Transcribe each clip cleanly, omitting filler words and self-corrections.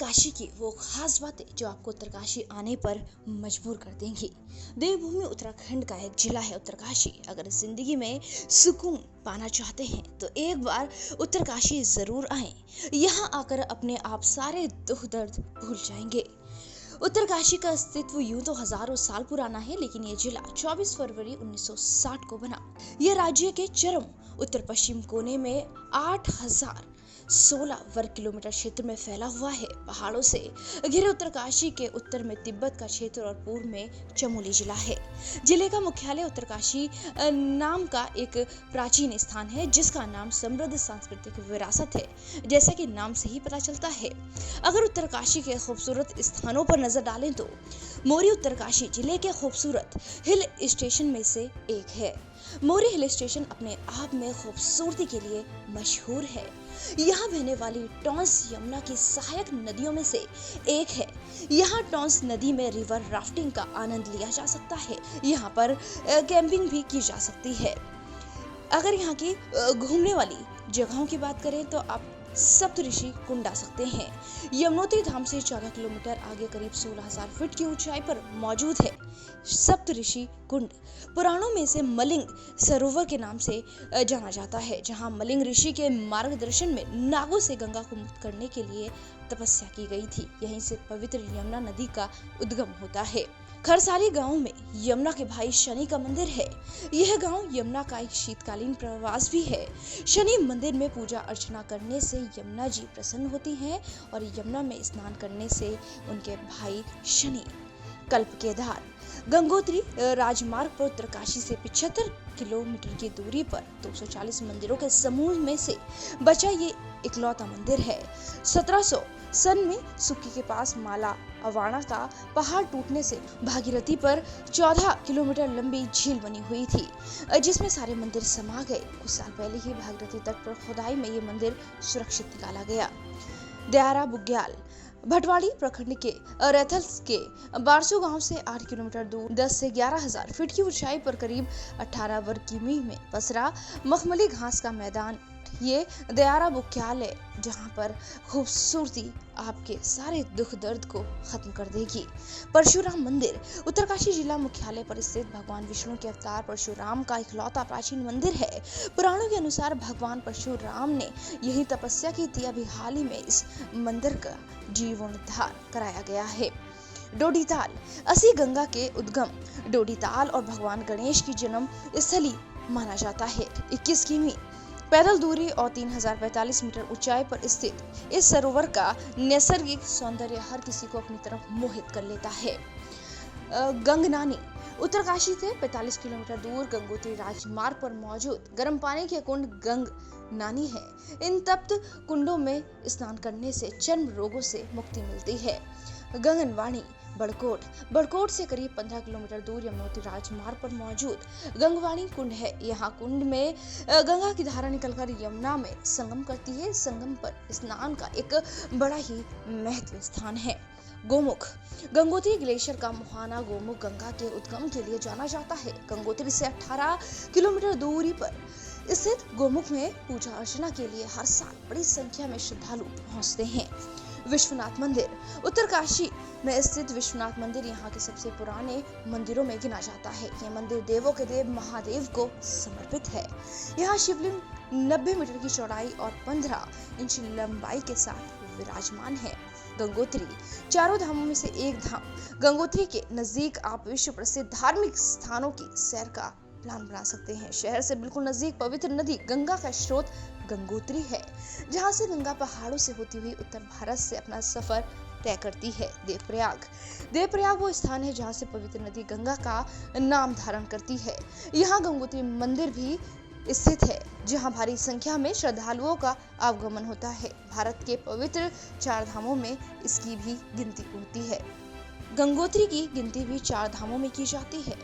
उत्तरकाशी की वो खास बातें जो आपको उत्तरकाशी आने पर मजबूर कर देंगी। देवभूमि उत्तराखंड का एक जिला है उत्तरकाशी। अगर जिंदगी में सुकून पाना चाहते हैं तो एक बार उत्तरकाशी जरूर आएं। यहाँ आकर अपने आप सारे दुख दर्द भूल जाएंगे। उत्तरकाशी का अस्तित्व यूं तो हजारों साल पुराना है, लेकिन ये जिला 24 फरवरी 1960 को बना। यह राज्य के चरम उत्तर पश्चिम कोने में 8016 वर्ग किलोमीटर क्षेत्र में फैला हुआ है। पहाड़ों से घिरे उत्तरकाशी के उत्तर में तिब्बत का क्षेत्र और पूर्व में चमोली जिला है। जिले का मुख्यालय उत्तरकाशी नाम का एक प्राचीन स्थान है, जिसका नाम समृद्ध सांस्कृतिक विरासत है, जैसा कि नाम से ही पता चलता है। अगर उत्तरकाशी के खूबसूरत स्थानों पर नजर डालें तो मोरी उत्तरकाशी जिले के खूबसूरत हिल स्टेशन में से एक है। मोरी हिल स्टेशन अपने आप में खूबसूरती के लिए मशहूर है। यहाँ बहने वाली टॉन्स यमुना की सहायक नदियों में से एक है। यहाँ टॉन्स नदी में रिवर राफ्टिंग का आनंद लिया जा सकता है। यहाँ पर कैंपिंग भी की जा सकती है। अगर यहाँ की घूमने वाली जगहों की बात करें तो आप सप्तऋषि कुंड आ सकते हैं। यमुनोत्री धाम से 14 किलोमीटर आगे करीब 16,000 फीट की ऊंचाई पर मौजूद है सप्तऋषि कुंड। पुराणों में से मलिंग सरोवर के नाम से जाना जाता है, जहां मलिंग ऋषि के मार्गदर्शन में नागों से गंगा को मुक्त करने के लिए तपस्या की गई थी। यहीं से पवित्र यमुना नदी का उद्गम होता है। खरसाली गांव में यमुना के भाई शनि का मंदिर है। यह गांव यमुना का एक शीतकालीन प्रवास भी है। शनि मंदिर में पूजा अर्चना करने से यमुना जी प्रसन्न होती हैं और यमुना में स्नान करने से उनके भाई शनि कल्प के धार। गंगोत्री राजमार्ग पर उत्तरकाशी से 75 किलोमीटर की दूरी पर 240 मंदिरों के समूह में से बचा ये इकलौता मंदिर है। 1700 सन में सुक्की के पास माला अवाणा का पहाड़ टूटने से भागीरथी पर 14 किलोमीटर लंबी झील बनी हुई थी, जिसमें सारे मंदिर समा गए। कुछ साल पहले ही भागीरथी तट पर खुदाई में ये मंदिर सुरक्षित निकाला गया। दयारा बुग्याल भटवाड़ी प्रखंड के रैथल्स के बारसू गांव से 8 किलोमीटर दूर 10 से 11,000 फीट की ऊंचाई पर करीब 18 वर्ग किमी में पसरा मखमली घास का मैदान ये दयारा बुग्याल है, जहां पर खूबसूरती आपके सारे दुख दर्द को खत्म कर देगी। परशुराम मंदिर उत्तरकाशी जिला मुख्यालय पर स्थित भगवान विष्णु के अवतार परशुराम का इकलौता प्राचीन मंदिर है। पुराणों के अनुसार भगवान परशुराम ने यही तपस्या की थी। अभी हाल ही में इस मंदिर का जीर्णोद्धार कराया गया है। डोडीताल असी गंगा के उद्गम डोडीताल और भगवान गणेश की जन्म स्थली माना जाता है। 21 किमी पैदल दूरी और 3045 मीटर ऊंचाई पर स्थित इस सरोवर का नैसर्गिक सौंदर्य हर किसी को अपनी तरफ मोहित कर लेता है। गंगनानी उत्तरकाशी से 45 किलोमीटर दूर गंगोत्री राजमार्ग पर मौजूद गर्म पानी के कुंड गंगनानी है। इन तप्त कुंडों में स्नान करने से चर्म रोगों से मुक्ति मिलती है। गंगनवाणी बड़कोट से करीब 15 किलोमीटर दूर यमुनोत्री राजमार्ग पर मौजूद गंगवाणी कुंड है। यहाँ कुंड में गंगा की धारा निकलकर यमुना में संगम करती है। संगम पर स्नान का एक बड़ा ही महत्व स्थान है। गोमुख गंगोत्री ग्लेशियर का मुहाना गोमुख गंगा के उद्गम के लिए जाना जाता है। गंगोत्री से 18 किलोमीटर दूरी पर स्थित गोमुख में पूजा अर्चना के लिए हर साल बड़ी संख्या में श्रद्धालु पहुंचते हैं। विश्वनाथ मंदिर उत्तरकाशी में स्थित विश्वनाथ मंदिर यहाँ के सबसे पुराने मंदिरों में गिना जाता है। यह मंदिर देवों के देव महादेव को समर्पित है। यहाँ शिवलिंग 90 मीटर की चौड़ाई और 15 इंच लंबाई के साथ विराजमान है। गंगोत्री चारों धामों में से एक धाम गंगोत्री के नजदीक आप विश्व प्रसिद्ध धार्मिक स्थानों की सैर का प्लान बना सकते हैं। शहर से बिल्कुल नजदीक पवित्र नदी गंगा का स्रोत गंगोत्री है, जहां से गंगा पहाड़ों से होती हुई उत्तर भारत से अपना सफर तय करती है। देवप्रयाग वो स्थान है जहां से पवित्र नदी गंगा का नाम धारण करती है। यहाँ गंगोत्री मंदिर भी स्थित है, जहां भारी संख्या में श्रद्धालुओं का आगमन होता है। भारत के पवित्र 4 धामों में इसकी भी गिनती होती है। गंगोत्री की गिनती भी 4 धामों में की जाती है।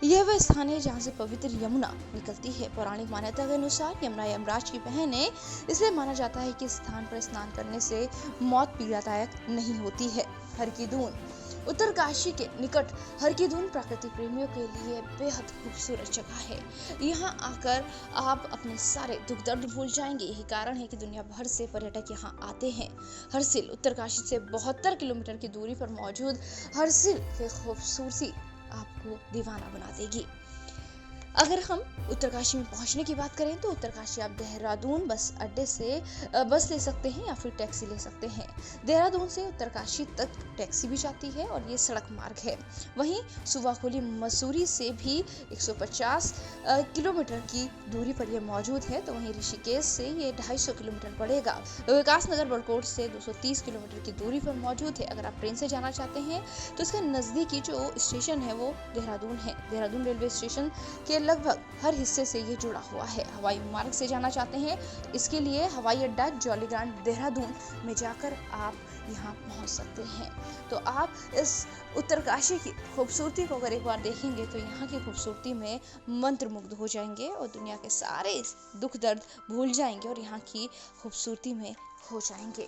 यह वह स्थान है जहाँ से पवित्र यमुना निकलती है। पौराणिक मान्यता के अनुसार यमुना यमराज की बहन है, इसलिए माना जाता है कि इस स्थान पर स्नान करने से मौत पीड़ादायक नहीं होती है। हर की दून उत्तरकाशी के निकट हरकीदून प्रकृति प्रेमियों के लिए बेहद खूबसूरत जगह है। यहाँ आकर आप अपने सारे दुख दर्द भूल जाएंगे। यही कारण है कि दुनिया भर से पर्यटक यहाँ आते हैं। हरसिल उत्तरकाशी से 72 किलोमीटर की दूरी पर मौजूद हरसिल की खूबसूरती आपको दीवाना बना देगी। अगर हम उत्तरकाशी में पहुंचने की बात करें तो उत्तरकाशी आप देहरादून बस अड्डे से बस ले सकते हैं या फिर टैक्सी ले सकते हैं। देहरादून से उत्तरकाशी तक टैक्सी भी जाती है और ये सड़क मार्ग है। वहीं सुवाखोली मसूरी से भी 150 किलोमीटर की दूरी पर यह मौजूद है। तो वहीं ऋषिकेश से ये 250 किलोमीटर पड़ेगा। विकासनगर बड़कोट से 230 किलोमीटर की दूरी पर मौजूद है। अगर आप ट्रेन से जाना चाहते हैं तो इसका नज़दीकी जो स्टेशन है वो देहरादून है। देहरादून रेलवे स्टेशन के लगभग हर हिस्से से ये जुड़ा हुआ है। हवाई मार्ग से जाना चाहते हैं, इसके लिए हवाई अड्डा जॉली ग्रांट देहरादून में जाकर आप यहाँ पहुँच सकते हैं। तो आप इस उत्तरकाशी की खूबसूरती को अगर एक बार देखेंगे तो यहाँ की खूबसूरती में मंत्रमुग्ध हो जाएंगे और दुनिया के सारे दुख दर्द भूल जाएंगे और यहाँ की खूबसूरती में खो जाएंगे।